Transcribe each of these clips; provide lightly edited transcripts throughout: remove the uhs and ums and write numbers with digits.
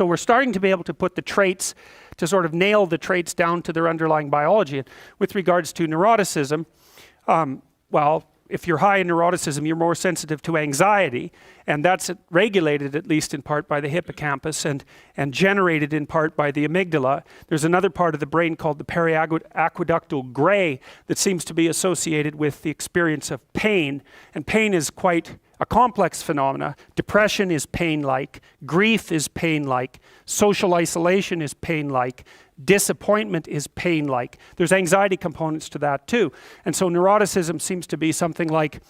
So we're starting to be able to put the traits, to sort of nail the traits down to their underlying biology. And with regards to neuroticism, well, if you're high in neuroticism, you're more sensitive to anxiety, and that's regulated at least in part by the hippocampus and generated in part by the amygdala. There's another part of the brain called the periaqueductal gray that seems to be associated with the experience of pain, and pain is quite a complex phenomena. Depression is pain-like, grief is pain-like, social isolation is pain-like, disappointment is pain-like. There's anxiety components to that too. And so neuroticism seems to be something like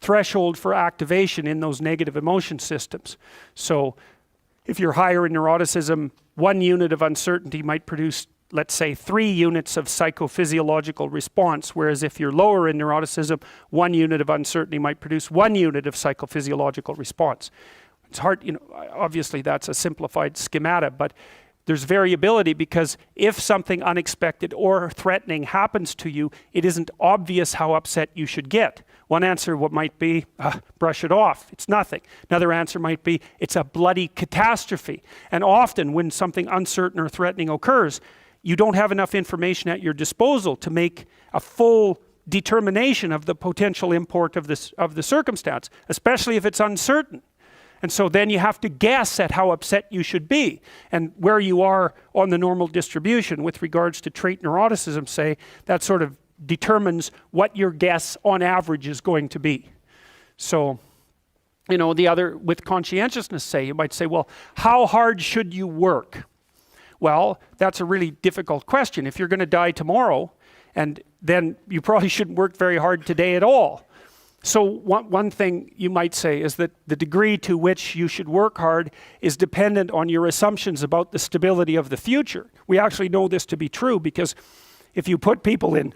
threshold for activation in those negative emotion systems. So if you're higher in neuroticism, 1 unit of uncertainty might produce, let's say, 3 units of psychophysiological response, whereas if you're lower in neuroticism, 1 unit of uncertainty might produce 1 unit of psychophysiological response. It's hard, obviously that's a simplified schemata, but there's variability because if something unexpected or threatening happens to you, it isn't obvious how upset you should get. One answer might be, brush it off, it's nothing. Another answer might be, it's a bloody catastrophe. And often when something uncertain or threatening occurs, you don't have enough information at your disposal to make a full determination of the potential import of the circumstance, especially if it's uncertain. And so then you have to guess at how upset you should be and where you are on the normal distribution with regards to trait neuroticism, say, that sort of determines what your guess on average is going to be. So, the other, with conscientiousness, say, you might say, well, how hard should you work? Well, that's a really difficult question. If you're going to die tomorrow, and then you probably shouldn't work very hard today at all. So one thing you might say is that the degree to which you should work hard is dependent on your assumptions about the stability of the future. We actually know this to be true because if you put people in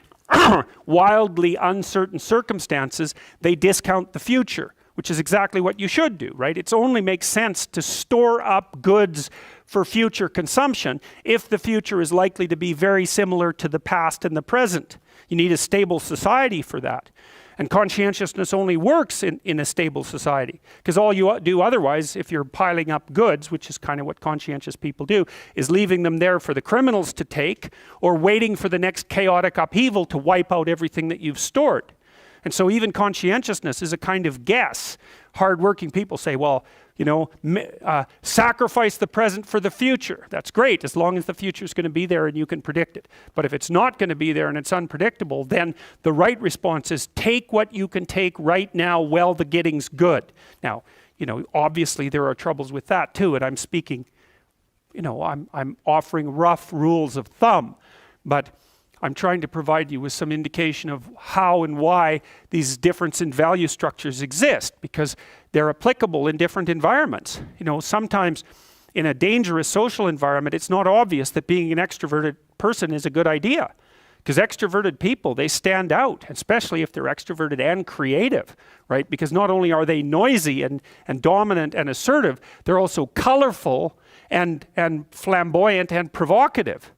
wildly uncertain circumstances, they discount the future, which is exactly what you should do, right? It only makes sense to store up goods for future consumption if the future is likely to be very similar to the past and the present. You need a stable society for that. And conscientiousness only works in a stable society. Because all you do otherwise, if you're piling up goods, which is kind of what conscientious people do, is leaving them there for the criminals to take, or waiting for the next chaotic upheaval to wipe out everything that you've stored. And so even conscientiousness is a kind of guess. Hardworking people say, well, sacrifice the present for the future. That's great, as long as the future is going to be there and you can predict it. But if it's not going to be there and it's unpredictable, then the right response is take what you can take right now while the getting's good. Now, obviously there are troubles with that too, and I'm speaking, I'm offering rough rules of thumb, but I'm trying to provide you with some indication of how and why these difference in value structures exist, because they're applicable in different environments. Sometimes in a dangerous social environment, it's not obvious that being an extroverted person is a good idea. Because extroverted people, they stand out, especially if they're extroverted and creative, right? Because not only are they noisy and dominant and assertive, they're also colorful and flamboyant and provocative.